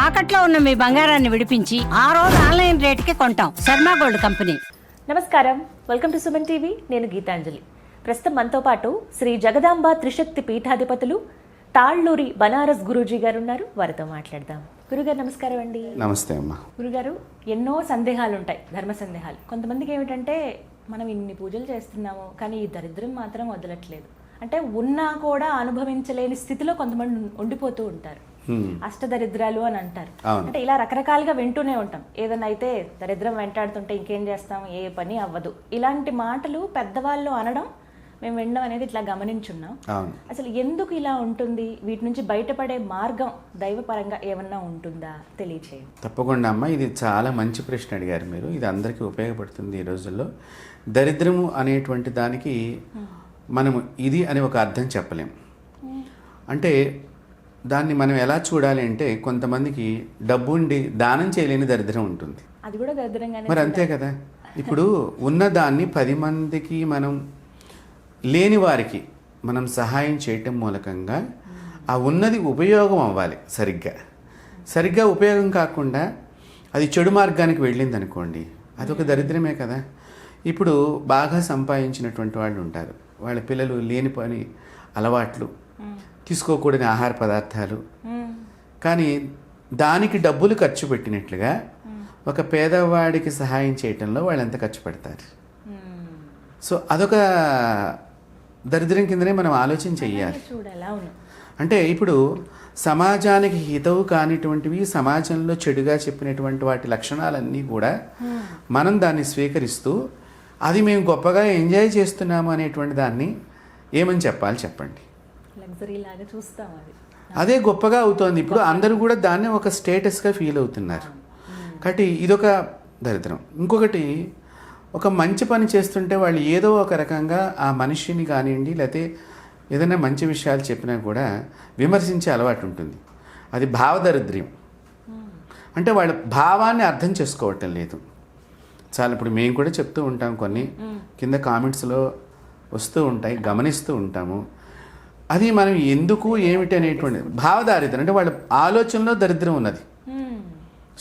తాకట్లో ఉన్న మీ బంగారాన్ని విడిపించి ఆ రోజు ఆన్లైన్ రేటుకి కొంటాం. Sharma gold company. నమస్కారం, వెల్కమ్ టు సుమన్ టీవీ. నేను గీతాంజలి. ప్రస్తుతం మనతో పాటు శ్రీ జగదాంబ త్రిశక్తి పీఠాధిపతులు తాళ్ళూరి బనారస్ గురూజీ గారు ఉన్నారు. వారితో మాట్లాడదాం. గురుగారు నమస్కారం అండి. నమస్తే అమ్మా. గురుగారు, ఎన్నో సందేహాలు ఉంటాయి, ధర్మ సందేహాలు. కొంతమందికి ఏమిటంటే మనం ఇన్ని పూజలు చేస్తున్నాము కానీ ఈ దరిద్రం మాత్రం వదలట్లేదు, అంటే ఉన్నా కూడా అనుభవించలేని స్థితిలో కొంతమంది ఉండిపోతూ ఉంటారు. అష్టదరిద్రాలు అని అంటారు. అంటే ఇలా రకరకాలుగా వింటూనే ఉంటాం. ఏదైనా అయితే దరిద్రం వెంటాడుతుంటే ఇంకేం చేస్తాం, ఏ పని అవ్వదు, ఇలాంటి మాటలు పెద్దవాళ్ళు అనడం మేము వినడం అనేది ఇట్లా గమనించున్నాం. అసలు ఎందుకు ఇలా ఉంటుంది? వీటి నుంచి బయటపడే మార్గం దైవపరంగా ఏమన్నా ఉంటుందా తెలియచేయండి. తప్పకుండా అమ్మ, ఇది చాలా మంచి ప్రశ్న అడిగారు మీరు. ఇది అందరికీ ఉపయోగపడుతుంది. ఈ రోజుల్లో దరిద్రము అనేటువంటి దానికి మనము ఇది అని ఒక అర్థం చెప్పలేం. అంటే దాన్ని మనం ఎలా చూడాలి అంటే, కొంతమందికి డబ్బు ఉండి దానం చేయలేని దరిద్రం ఉంటుంది. అది కూడా దరిద్రంగానే మరి అంతే కదా. ఇప్పుడు ఉన్నదాన్ని 10 మందికి మనం లేని వారికి మనం సహాయం చేయటం మూలకంగా ఆ ఉన్నది ఉపయోగం అవ్వాలి. సరిగ్గా ఉపయోగం కాకుండా అది చెడు మార్గానికి వెళ్ళింది అనుకోండి, అదొక దరిద్రమే కదా. ఇప్పుడు బాగా సంపాదించినటువంటి వాళ్ళు ఉంటారు, వాళ్ళ పిల్లలు లేని పని అలవాట్లు, తీసుకోకూడని ఆహార పదార్థాలు, కానీ దానికి డబ్బులు ఖర్చు పెట్టినట్లుగా ఒక పేదవాడికి సహాయం చేయటంలో వాళ్ళు ఎంత ఖర్చు పెడతారు. సో అదొక దరిద్రం కిందనే మనం ఆలోచన చెయ్యాలి. అంటే ఇప్పుడు సమాజానికి హితవు కానిటువంటివి, సమాజంలో చెడుగా చెప్పినటువంటి వాటి లక్షణాలన్నీ కూడా మనం దాన్ని స్వీకరిస్తూ అది మేము గొప్పగా ఎంజాయ్ చేస్తున్నాము అనేటువంటి దాన్ని ఏమని చెప్పాలి చెప్పండి. అదే గొప్పగా అవుతోంది. ఇప్పుడు అందరూ కూడా దాన్ని ఒక స్టేటస్గా ఫీల్ అవుతున్నారు. కాబట్టి ఇదొక దరిద్రం. ఇంకొకటి, ఒక మంచి పని చేస్తుంటే వాళ్ళు ఏదో ఒక రకంగా ఆ మనిషిని కానివ్వండి, లేకపోతే ఏదైనా మంచి విషయాలు చెప్పినా కూడా విమర్శించే అలవాటు ఉంటుంది. అది భావదరిద్ర్యం. అంటే వాళ్ళ భావాన్ని అర్థం చేసుకోవటం లేదు. చాలా ఇప్పుడు మేము కూడా చెప్తూ ఉంటాం, కొన్ని కింద కామెంట్స్లో వస్తూ ఉంటాయి, గమనిస్తూ ఉంటాము. అది మనం ఎందుకు ఏమిటి అనేటువంటి భావదారిద్రం, అంటే వాళ్ళ ఆలోచనలో దరిద్రం ఉన్నది,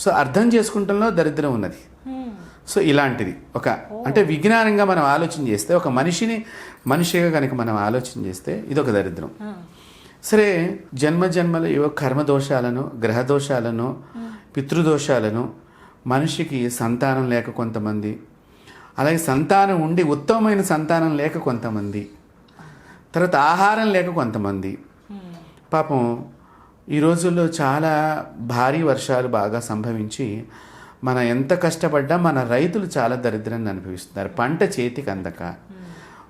సో అర్థం చేసుకుంటంలో దరిద్రం ఉన్నది. సో ఇలాంటిది ఒక, అంటే విజ్ఞానంగా మనం ఆలోచన చేస్తే, ఒక మనిషిగా కనుక మనం ఆలోచన చేస్తే ఇదొక దరిద్రం. సరే, జన్మల ఏవో కర్మదోషాలను, గ్రహదోషాలను, పితృదోషాలను, మనిషికి సంతానం లేక కొంతమంది, అలాగే సంతానం ఉండి ఉత్తమమైన సంతానం లేక కొంతమంది, తర్వాత ఆహారం లేక కొంతమంది. పాపం ఈ రోజుల్లో చాలా భారీ వర్షాలు బాగా సంభవించి మన ఎంత కష్టపడ్డా మన రైతులు చాలా దరిద్రాన్ని అనుభవిస్తున్నారు. పంట చేతికి అందక,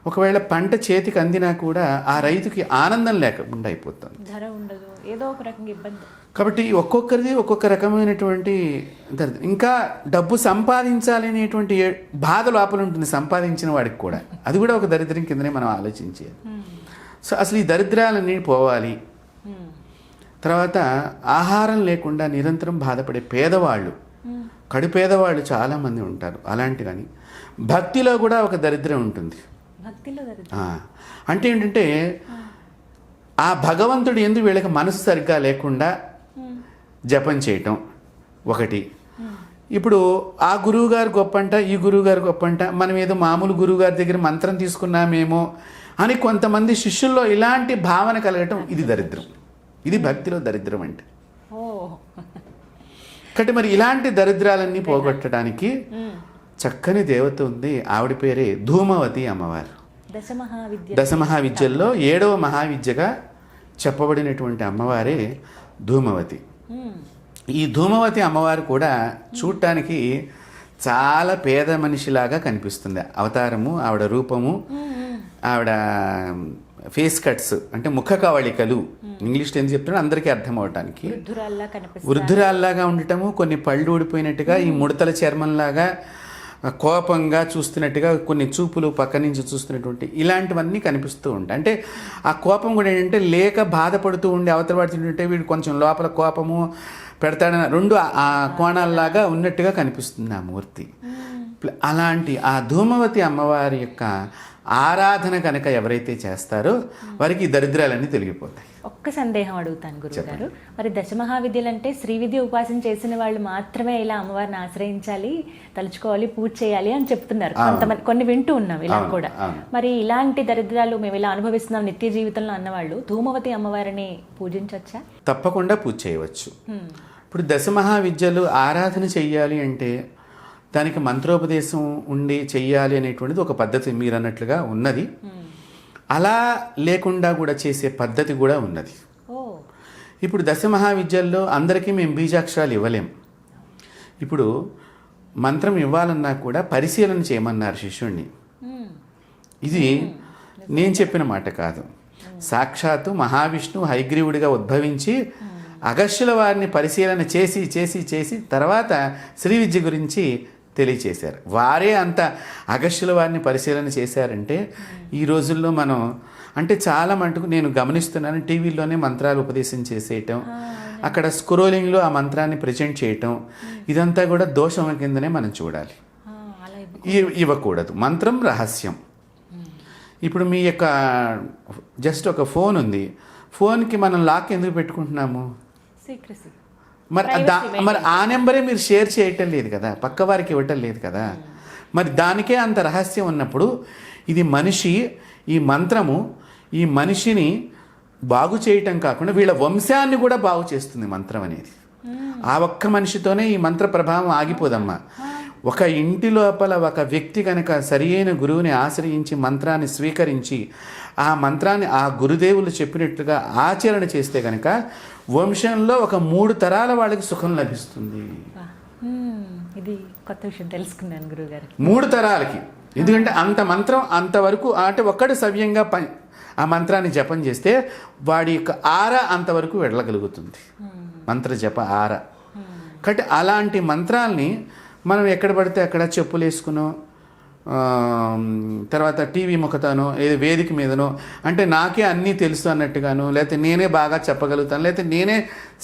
ఒకవేళ పంట చేతికి అందినా కూడా ఆ రైతుకి ఆనందం లేకుండా అయిపోతుంది, ధర ఉండదు, ఏదో ఒక రకంగా ఇబ్బంది. కాబట్టి ఒక్కొక్కరిది ఒక్కొక్క రకమైనటువంటి దరిద్రం. ఇంకా డబ్బు సంపాదించాలి అనేటువంటి బాధ లోపల ఉంటుంది సంపాదించిన వాడికి కూడా. అది కూడా ఒక దరిద్రం కిందనే మనం ఆలోచించేది. సో అసలు ఈ దరిద్రాలన్నీ పోవాలి. తర్వాత ఆహారం లేకుండా నిరంతరం బాధపడే పేదవాళ్ళు, కడు పేదవాళ్ళు చాలామంది ఉంటారు. అలాంటి కానీ భక్తిలో కూడా ఒక దరిద్రం ఉంటుంది. అంటే ఏంటంటే, ఆ భగవంతుడు ఎందుకు వీళ్ళకి మనసు సరిగ్గా లేకుండా జపం చేయటం ఒకటి. ఇప్పుడు ఆ గురువుగారు గొప్పంట, ఈ గురువుగారు గొప్పంట, మనం ఏదో మామూలు గురువుగారి దగ్గర మంత్రం తీసుకున్నామేమో అని కొంతమంది శిష్యుల్లో ఇలాంటి భావన కలగటం, ఇది దరిద్రం. ఇది భక్తిలో దరిద్రం అంటే. కాబట్టి మరి ఇలాంటి దరిద్రాలన్నీ పోగొట్టడానికి చక్కని దేవత ఉంది. ఆవిడ పేరే ధూమవతి అమ్మవారు. దశమహావిద్యల్లో 7వ మహావిద్యగా చెప్పబడినటువంటి అమ్మవారే ధూమవతి. ఈ ధూమవతి అమ్మవారు కూడా చూడటానికి చాలా పేద మనిషిలాగా కనిపిస్తుంది. అవతారము, ఆవిడ రూపము, ఆవిడ ఫేస్ కట్స్, అంటే ముఖ కవళికలు, ఇంగ్లీష్లో ఏం చెప్తున్నా అందరికీ అర్థం అవటానికి, వృద్ధురాల్లాగా ఉండటము, కొన్ని పళ్ళు ఊడిపోయినట్టుగా, ఈ ముడతల చర్మంలాగా కోపంగా చూస్తున్నట్టుగా, కొన్ని చూపులు పక్క నుంచి చూస్తున్నటువంటి ఇలాంటివన్నీ కనిపిస్తూ ఉంటాయి. అంటే ఆ కోపం కూడా ఏంటంటే లేక బాధపడుతూ ఉండి అవతల పడుతుంటే వీడు కొంచెం లోపల కోపము పెడతాడని రెండు ఆ కోణాల్లాగా ఉన్నట్టుగా కనిపిస్తుంది ఆ మూర్తి. అలాంటి ఆ ధూమవతి అమ్మవారి యొక్క ఆరాధన కనుక ఎవరైతే చేస్తారో వారికి ఈ దరిద్రాలన్నీ తొలగిపోతాయి. ఒక్క సందేహం అడుగుతాను గురువుగారు. మరి దశమహావిద్యలు అంటే శ్రీ విద్య ఉపాసన చేసిన వాళ్ళు మాత్రమే ఇలా అమ్మవారిని ఆశ్రయించాలి, తలుచుకోవాలి, పూజ చేయాలి అని చెప్తున్నారు. కొంతమంది కొన్ని వింటూ ఉన్నాం ఇలా కూడా. మరి ఇలాంటి దరిద్రాలు మేము ఇలా అనుభవిస్తున్నాం నిత్య జీవితంలో అన్నవాళ్ళు ధూమవతి అమ్మవారిని పూజించవచ్చా? తప్పకుండా పూజ చేయవచ్చు. ఇప్పుడు దశమహావిద్యలు ఆరాధన చెయ్యాలి అంటే దానికి మంత్రోపదేశం ఉండి చెయ్యాలి అనేటువంటిది ఒక పద్ధతి మీరు అన్నట్లుగా ఉన్నది. అలా లేకుండా కూడా చేసే పద్ధతి కూడా ఉన్నది. ఇప్పుడు దశమహావిద్యల్లో అందరికీ మేము బీజాక్షరాలు ఇవ్వలేం. ఇప్పుడు మంత్రం ఇవ్వాలన్నా కూడా పరిశీలన చేయమన్నారు శిష్యుణ్ణి. ఇది నేను చెప్పిన మాట కాదు. సాక్షాత్తు మహావిష్ణువు హయగ్రీవుడిగా ఉద్భవించి అగస్త్యుల వారిని పరిశీలన చేసి చేసి చేసి తర్వాత శ్రీ విద్య గురించి తెలియచేశారు. వారే అంత అగస్త్యుల వారిని పరిశీలన చేశారంటే ఈ రోజుల్లో మనం అంటే చాలా మటుకు నేను గమనిస్తున్నాను, టీవీలోనే మంత్రాలు ఉపదేశం చేసేయటం, అక్కడ స్క్రోలింగ్లో ఆ మంత్రాన్ని ప్రజెంట్ చేయటం, ఇదంతా కూడా దోషం కిందనే మనం చూడాలి. ఇవ్వకూడదు. మంత్రం రహస్యం. ఇప్పుడు మీ యొక్క జస్ట్ ఒక ఫోన్ ఉంది, ఫోన్కి మనం లాక్ ఎందుకు పెట్టుకుంటున్నాము? మరి ఆ నెంబరే మీరు షేర్ చేయటం లేదు కదా, పక్క వారికి ఇవ్వటం లేదు కదా. మరి దానికే అంత రహస్యం ఉన్నప్పుడు ఇది మనిషి, ఈ మంత్రము ఈ మనిషిని బాగు చేయటం కాకుండా వీళ్ళ వంశాన్ని కూడా బాగు చేస్తుంది మంత్రం అనేది. ఆ ఒక్క మనిషితోనే ఈ మంత్ర ప్రభావం ఆగిపోదమ్మా. ఒక ఇంటి లోపల ఒక వ్యక్తి కనుక సరియైన గురువుని ఆశ్రయించి మంత్రాన్ని స్వీకరించి ఆ మంత్రాన్ని ఆ గురుదేవులు చెప్పినట్లుగా ఆచరణ చేస్తే కనుక వంశంలో ఒక 3 తరాల వాళ్ళకి సుఖం లభిస్తుంది. ఇది కొత్త విషయం తెలుసుకున్నాను గురువుగారు. 3 తరాలకి. ఎందుకంటే అంత మంత్రం అంతవరకు అంటే ఒక్కడు సవ్యంగా ఆ మంత్రాన్ని జపం చేస్తే వాడి యొక్క ఆర అంతవరకు వెళ్ళగలుగుతుంది. మంత్ర జప ఆర. కాబట్టి అలాంటి మంత్రాల్ని మనం ఎక్కడ పడితే అక్కడ చెప్పులు వేసుకునో తర్వాత టీవీ ముఖతానో ఏదో వేదిక మీదనో అంటే నాకే అన్నీ తెలుసు అన్నట్టుగాను, లేకపోతే నేనే బాగా చెప్పగలుగుతాను, లేకపోతే నేనే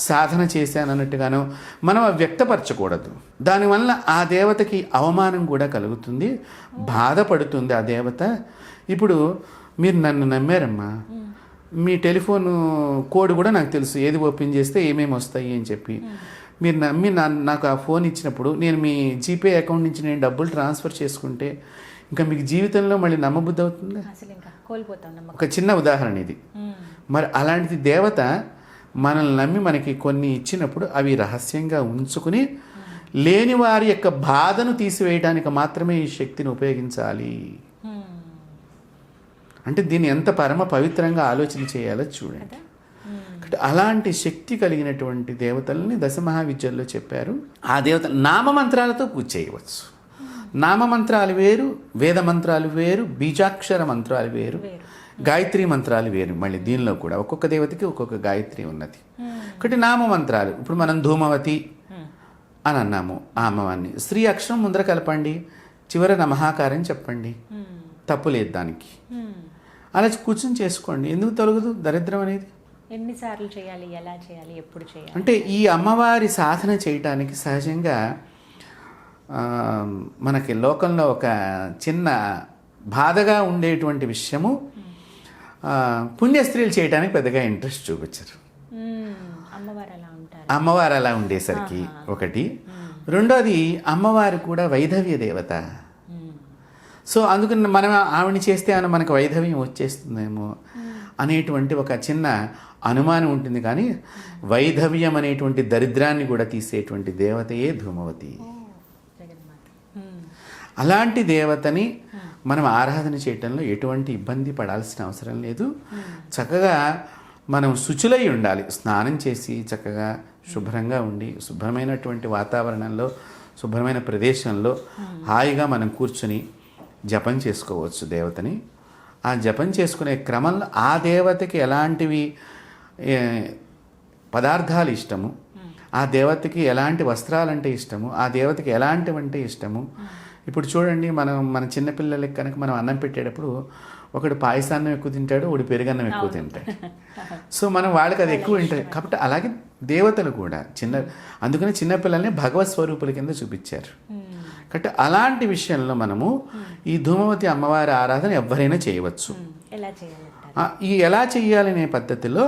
సాధన చేశాను అన్నట్టుగాను మనం వ్యక్తపరచకూడదు. దానివల్ల ఆ దేవతకి అవమానం కూడా కలుగుతుంది, బాధపడుతుంది ఆ దేవత. ఇప్పుడు మీరు నన్ను నమ్మారమ్మా, మీ టెలిఫోన్ కోడ్ కూడా నాకు తెలుసు, ఏది ఓపెన్ చేస్తే ఏమేమి వస్తాయి అని చెప్పి మీరు నమ్మి నాకు ఆ ఫోన్ ఇచ్చినప్పుడు నేను మీ జీపే అకౌంట్ నుంచి నేను డబ్బులు ట్రాన్స్ఫర్ చేసుకుంటే ఇంకా మీకు జీవితంలో మళ్ళీ నమ్మబుద్ధి అవుతుంది? ఒక చిన్న ఉదాహరణ ఇది. మరి అలాంటి దేవత మనల్ని నమ్మి మనకి కొన్ని ఇచ్చినప్పుడు అవి రహస్యంగా ఉంచుకుని లేని వారి యొక్క బాధను తీసివేయడానికి మాత్రమే ఈ శక్తిని ఉపయోగించాలి. అంటే దీన్ని ఎంత పరమ పవిత్రంగా ఆలోచన చేయాలో చూడండి. అలాంటి శక్తి కలిగినటువంటి దేవతల్ని దశమహావిద్యల్లో చెప్పారు. ఆ దేవత నామమంత్రాలతో పూజ చేయవచ్చు. నామమంత్రాలు వేరు, వేద మంత్రాలు వేరు, బీజాక్షర మంత్రాలు వేరు, గాయత్రి మంత్రాలు వేరు. మళ్ళీ దీనిలో కూడా ఒక్కొక్క దేవతకి ఒక్కొక్క గాయత్రి ఉన్నది. ఒకటి నామమంత్రాలు. ఇప్పుడు మనం ధూమవతి అని అన్నాము, ఆ అమ్మవారిని శ్రీ అక్షరం ముందర కలపండి, చివర నమహాకారం చెప్పండి, తప్పు లేదు దానికి. అలా కూర్చొని చేసుకోండి. ఎందుకు తొలగదు దరిద్రం అనేది? ఎన్నిసార్లు చేయాలి, ఎలా చేయాలి, ఎప్పుడు చేయాలి? అంటే ఈ అమ్మవారి సాధన చేయటానికి సహజంగా మనకి లోకంలో ఒక చిన్న బాధగా ఉండేటువంటి విషయము, పుణ్యస్త్రీలు చేయడానికి పెద్దగా ఇంట్రెస్ట్ చూపించరు. అమ్మవారు అలా ఉండేసరికి ఒకటి. రెండోది అమ్మవారు కూడా వైధవ్య దేవత. సో అందుకని మనం ఆవిడని చేస్తే ఆమె మనకు వైధవ్యం వచ్చేస్తుందేమో అనేటువంటి ఒక చిన్న అనుమానం ఉంటుంది. కానీ వైధవ్యం అనేటువంటి దరిద్రాన్ని కూడా తీసేటువంటి దేవతయే ధూమవతి. అలాంటి దేవతని మనం ఆరాధన చేయటంలో ఎటువంటి ఇబ్బంది పడాల్సిన అవసరం లేదు. చక్కగా మనం శుచులై ఉండాలి. స్నానం చేసి చక్కగా శుభ్రంగా ఉండి శుభ్రమైనటువంటి వాతావరణంలో శుభ్రమైన ప్రదేశంలో హాయిగా మనం కూర్చుని జపం చేసుకోవచ్చు దేవతని. ఆ జపం చేసుకునే క్రమంలో ఆ దేవతకి ఎలాంటివి పదార్థాలు ఇష్టము, ఆ దేవతకి ఎలాంటి వస్త్రాలంటే ఇష్టము, ఆ దేవతకి ఎలాంటివంటే ఇష్టము. ఇప్పుడు చూడండి, మన చిన్నపిల్లలకి కనుక మనం అన్నం పెట్టేటప్పుడు ఒకడు పాయసాన్నం ఎక్కువ తింటాడు, ఒకడు పెరుగన్నం ఎక్కువ తింటాడు. సో మనం వాళ్ళకి అది ఎక్కువ ఉంటుంది. కాబట్టి అలాగే దేవతలు కూడా అందుకని చిన్నపిల్లల్ని భగవత్ స్వరూపుల కింద చూపించారు. కాబట్టి అలాంటి విషయంలో మనము ఈ ధూమవతి అమ్మవారి ఆరాధన ఎవరైనా చేయవచ్చు. ఎలా చేయాలంటారు? ఈ ఎలా చేయాలనే పద్ధతిలో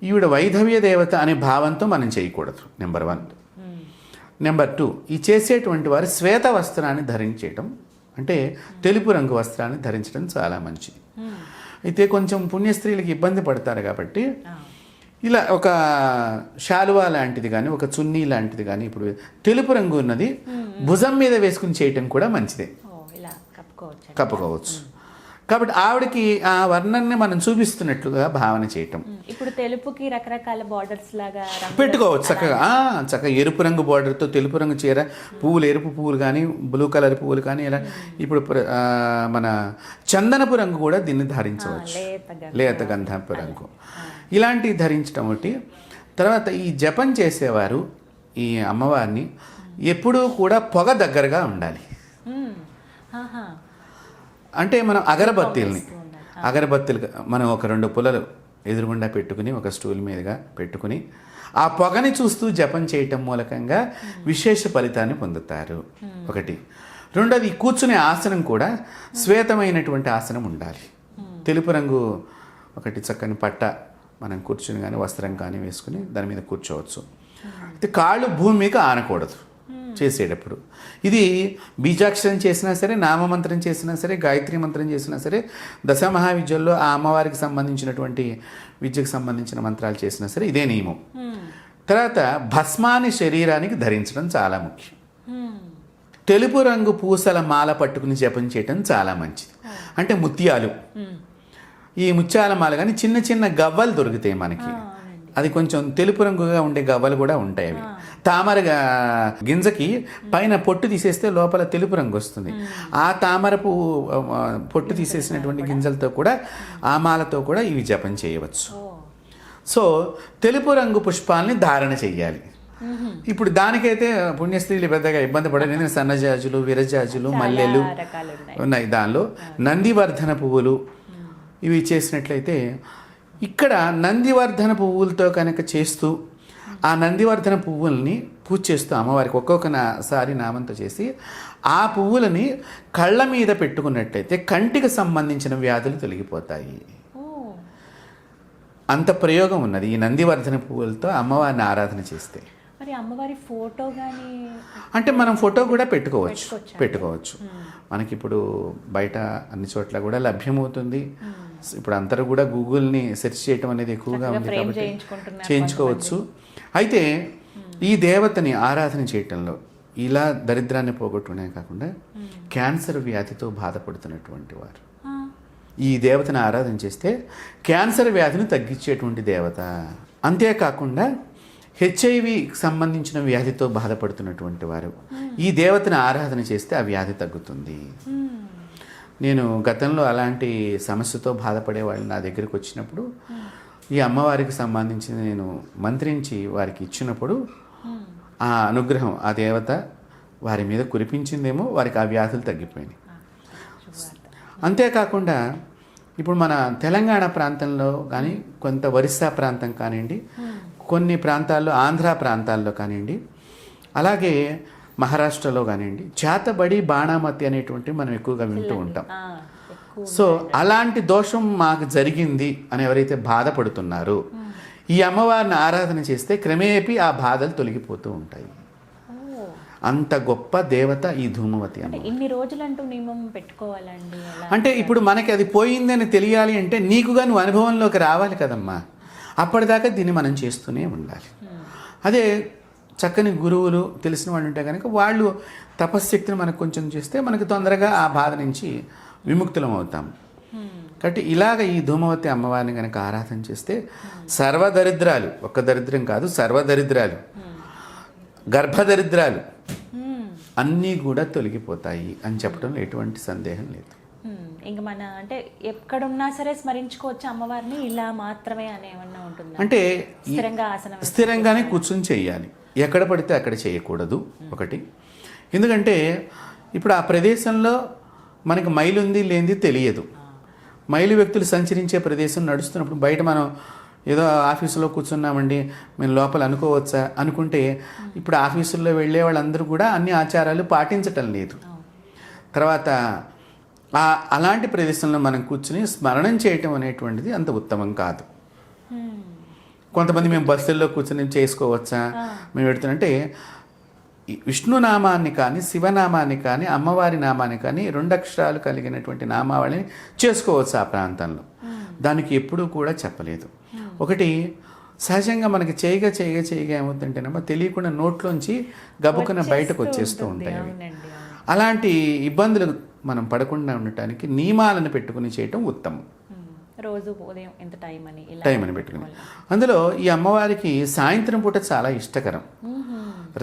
ఈవిడ వైధవ్య దేవత అనే భావంతో మనం చేయకూడదు. నెంబర్ 1. నెంబర్ 2, ఈ చేసేటువంటి వారు శ్వేత వస్త్రాన్ని ధరించడం, అంటే తెలుపు రంగు వస్త్రాన్ని ధరించడం చాలా మంచిది. అయితే కొంచెం పుణ్యస్త్రీలకు ఇబ్బంది పడతారు కాబట్టి ఇలా ఒక శాలువా లాంటిది కానీ ఒక చున్నీ లాంటిది కానీ ఇప్పుడు తెలుపు రంగు ఉన్నది భుజం మీద వేసుకుని చేయటం కూడా మంచిదే, ఇలా కప్పుకోవచ్చు. కాబట్టి ఆవిడకి ఆ వర్ణాన్ని మనం చూపిస్తున్నట్లుగా భావన చేయటం. ఇప్పుడు తెలుపుకి రకరకాల బార్డర్స్ లాగా పెట్టుకోవచ్చు చక్కగా. చక్కగా ఎరుపు రంగు బార్డర్తో తెలుపు రంగు చీర, పువ్వులు ఎరుపు పువ్వులు కానీ బ్లూ కలర్ పువ్వులు కానీ ఇలా ఇప్పుడు మన చందనపు రంగు కూడా దీన్ని ధరించవచ్చు, లేత గంధపు రంగు ఇలాంటివి ధరించడం ఒకటి. తర్వాత ఈ జపం చేసేవారు ఈ అమ్మవారిని ఎప్పుడూ కూడా పొగ దగ్గరగా ఉండాలి. అంటే మనం అగరబత్తీలు మనం ఒక 2 పుల్లలు ఎదురుగుండా పెట్టుకుని ఒక స్టూల్ మీదుగా పెట్టుకుని ఆ పొగని చూస్తూ జపం చేయటం మూలకంగా విశేష ఫలితాన్ని పొందుతారు. 1. 2, కూర్చునే ఆసనం కూడా శ్వేతమైనటువంటి ఆసనం ఉండాలి. తెలుపు రంగు ఒకటి చక్కని పట్ట మనం కూర్చుని కానీ వస్త్రం కానీ వేసుకుని దాని మీద కూర్చోవచ్చు. అయితే కాళ్ళు భూమి మీద ఆనకూడదు చేసేటప్పుడు. ఇది బీజాక్షరం చేసినా సరే, నామమంత్రం చేసినా సరే, గాయత్రి మంత్రం చేసినా సరే, దశమహావిద్యల్లో ఆ అమ్మవారికి సంబంధించినటువంటి విద్యకు సంబంధించిన మంత్రాలు చేసినా సరే ఇదే నియమం. తర్వాత భస్మాన్ని శరీరానికి ధరించడం చాలా ముఖ్యం. తెలుపు రంగు పూసల మాల పట్టుకుని జపం చేయటం చాలా మంచిది. అంటే ముత్యాలు, ఈ ముత్యాల మాల కానీ చిన్న చిన్న గవ్వలు దొరుకుతాయి మనకి, అది కొంచెం తెలుపు రంగుగా ఉండే గవ్వలు కూడా ఉంటాయి. అవి తామర గింజకి పైన పొట్టు తీసేస్తే లోపల తెలుపు రంగు వస్తుంది. ఆ తామర పొట్టు తీసేసినటువంటి గింజలతో కూడా ఆ మాలతో కూడా ఇవి జపం చేయవచ్చు. సో తెలుపు రంగు పుష్పాలని ధారణ చెయ్యాలి. ఇప్పుడు దానికైతే పుణ్యస్త్రీలు పెద్దగా ఇబ్బంది పడలేదు, ఎందుకంటే సన్నజాజులు, విరజాజులు, మల్లెలు ఉన్నాయి. దానిలో నందివర్ధన పువ్వులు ఇవి చేసినట్లయితే ఇక్కడ నందివర్ధన పువ్వులతో కనుక చేస్తూ ఆ నందివర్ధన పువ్వుల్ని పూజ చేస్తూ అమ్మవారికి ఒక్కొక్కసారి నామంతో చేసి ఆ పువ్వులని కళ్ళ మీద పెట్టుకున్నట్లయితే కంటికి సంబంధించిన వ్యాధులు తొలగిపోతాయి. అంత ప్రయోగం ఉన్నది ఈ నందివర్ధన పువ్వులతో అమ్మవారిని ఆరాధన చేస్తే. మరి అమ్మవారి ఫోటో కానీ అంటే మనం ఫోటో కూడా పెట్టుకోవచ్చు. మనకి ఇప్పుడు బయట అన్ని చోట్ల కూడా లభ్యమవుతుంది. ఇప్పుడు అందరూ కూడా గూగుల్ని సెర్చ్ చేయటం అనేది ఎక్కువగా ఉంది కాబట్టి చేయించుకోవచ్చు. అయితే ఈ దేవతని ఆరాధన చేయటంలో ఇలా దరిద్రాన్ని పోగొట్టుకునే కాకుండా క్యాన్సర్ వ్యాధితో బాధపడుతున్నటువంటి వారు ఈ దేవతని ఆరాధన చేస్తే క్యాన్సర్ వ్యాధిని తగ్గించేటువంటి దేవత. అంతేకాకుండా HIV సంబంధించిన వ్యాధితో బాధపడుతున్నటువంటి వారు ఈ దేవతని ఆరాధన చేస్తే ఆ వ్యాధి తగ్గుతుంది. నేను గతంలో అలాంటి సమస్యతో బాధపడే వాళ్ళు నా దగ్గరికి వచ్చినప్పుడు ఈ అమ్మవారికి సంబంధించి నేను మంత్రించి వారికి ఇచ్చినప్పుడు ఆ అనుగ్రహం ఆ దేవత వారి మీద కురిపించిందేమో, వారికి ఆ వ్యాధులు తగ్గిపోయినాయి. అంతేకాకుండా ఇప్పుడు మన తెలంగాణ ప్రాంతంలో కానీ, కొంత ఒరిస్సా ప్రాంతం కానివ్వండి, కొన్ని ప్రాంతాల్లో ఆంధ్ర ప్రాంతాల్లో కానివ్వండి, అలాగే మహారాష్ట్రలో కానివ్వండి, చేతబడి బాణామతి అనేటువంటి మనం ఎక్కువగా వింటూ ఉంటాం. సో అలాంటి దోషం మాకు జరిగింది అని ఎవరైతే బాధపడుతున్నారో ఈ అమ్మవారిని ఆరాధన చేస్తే క్రమేపీ ఆ బాధలు తొలగిపోతూ ఉంటాయి. అంత గొప్ప దేవత ఈ ధూమవతి అమ్మ. ఇన్ని రోజులంటూ నియమం పెట్టుకోవాలండి అంటే ఇప్పుడు మనకి అది పోయిందని తెలియాలి అంటే నీకుగా నువ్వు అనుభవంలోకి రావాలి కదమ్మా. అప్పటిదాకా దీన్ని మనం చేస్తూనే ఉండాలి. అదే చక్కని గురువులు తెలిసిన వాళ్ళు ఉంటే కనుక వాళ్ళు తపశ్శక్తిని మనకు కొంచెం చేస్తే మనకు తొందరగా ఆ బాధ నుంచి విముక్తులం అవుతాం. కాబట్టి ఇలాగ ఈ ధూమవతి అమ్మవారిని కనుక ఆరాధన చేస్తే సర్వదరిద్రాలు, ఒక్క దరిద్రం కాదు, సర్వదరిద్రాలు, గర్భదరిద్రాలు అన్నీ కూడా తొలగిపోతాయి అని చెప్పడంలో ఎటువంటి సందేహం లేదు. ఇంకా మన అంటే ఎక్కడున్నా సరే స్మరించుకోవచ్చు అమ్మవారిని, ఇలా మాత్రమే అనేమన్నా ఉంటుంది అంటే ఆసనం స్థిరంగానే కూర్చొని చేయాలి, ఎక్కడ పడితే అక్కడ చేయకూడదు. ఒకటి, ఎందుకంటే ఇప్పుడు ఆ ప్రదేశంలో మనకి మైలు ఉంది లేనిది తెలియదు. మైలు వ్యక్తులు సంచరించే ప్రదేశం నడుస్తున్నప్పుడు బయట మనం ఏదో ఆఫీసులో కూర్చున్నామండి మేము లోపల అనుకోవచ్చా అనుకుంటే ఇప్పుడు ఆఫీసుల్లో వెళ్ళే వాళ్ళందరూ కూడా అన్ని ఆచారాలు పాటించటం లేదు. తర్వాత అలాంటి ప్రదేశంలో మనం కూర్చుని స్మరణం చేయటం అనేటువంటిది అంత ఉత్తమం కాదు. కొంతమంది మేము బస్సుల్లో కూర్చొని చేసుకోవచ్చా మేము పెడుతుంటే విష్ణునామాన్ని కానీ శివనామాన్ని కానీ అమ్మవారి నామాన్ని కానీ 2 అక్షరాలు కలిగినటువంటి నామావళిని చేసుకోవచ్చు ఆ ప్రాంతంలో. దానికి ఎప్పుడూ కూడా చెప్పలేదు. ఒకటి సహజంగా మనకి చేయగా ఏమవుతుంటేనేమో తెలియకుండా నోట్లోంచి గబుక్కున బయటకు వచ్చేస్తూ ఉంటాయి అవి. అలాంటి ఇబ్బందులు మనం పడకుండా ఉండటానికి నియమాలను పెట్టుకుని చేయటం ఉత్తమం. రోజు ఉదయం ఎంత టైం అని పెట్టుకుని అందులో ఈ అమ్మవారికి సాయంత్రం పూట చాలా ఇష్టకరం.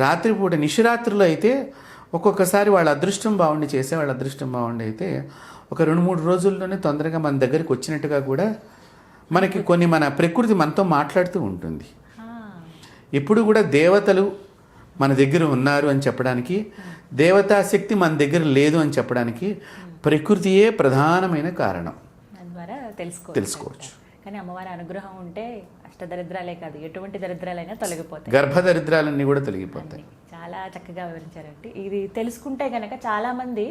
రాత్రిపూట నిశిరాత్రులు అయితే ఒక్కొక్కసారి వాళ్ళ అదృష్టం బాగుండి చేసే వాళ్ళ అదృష్టం బాగుండి అయితే ఒక 2-3 రోజుల్లోనే తొందరగా మన దగ్గరికి వచ్చినట్టుగా కూడా మనకి కొన్ని మన ప్రకృతి మనతో మాట్లాడుతూ ఉంటుంది. ఎప్పుడు కూడా దేవతలు మన దగ్గర ఉన్నారు అని చెప్పడానికి, దేవతా శక్తి మన దగ్గర లేదు అని చెప్పడానికి ప్రకృతియే ప్రధానమైన కారణం. ద్వారా తెలుసుకోవచ్చు. కానీ అమ్మవారి అనుగ్రహం ఉంటే అష్టదరిద్రాలే కాదు ఎటువంటి దరిద్రాలైనా తొలగిపోతాయి. గర్భదరిద్రాలన్నీ కూడా తొలగిపోతాయి. చాలా చక్కగా వివరించారండి. ఇది తెలుసుకుంటే కనుక చాలా మంది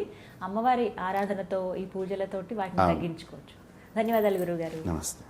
అమ్మవారి ఆరాధనతో ఈ పూజలతోటి వాటిని తగ్గించుకోవచ్చు. ధన్యవాదాలు గురువు గారు. నమస్తే.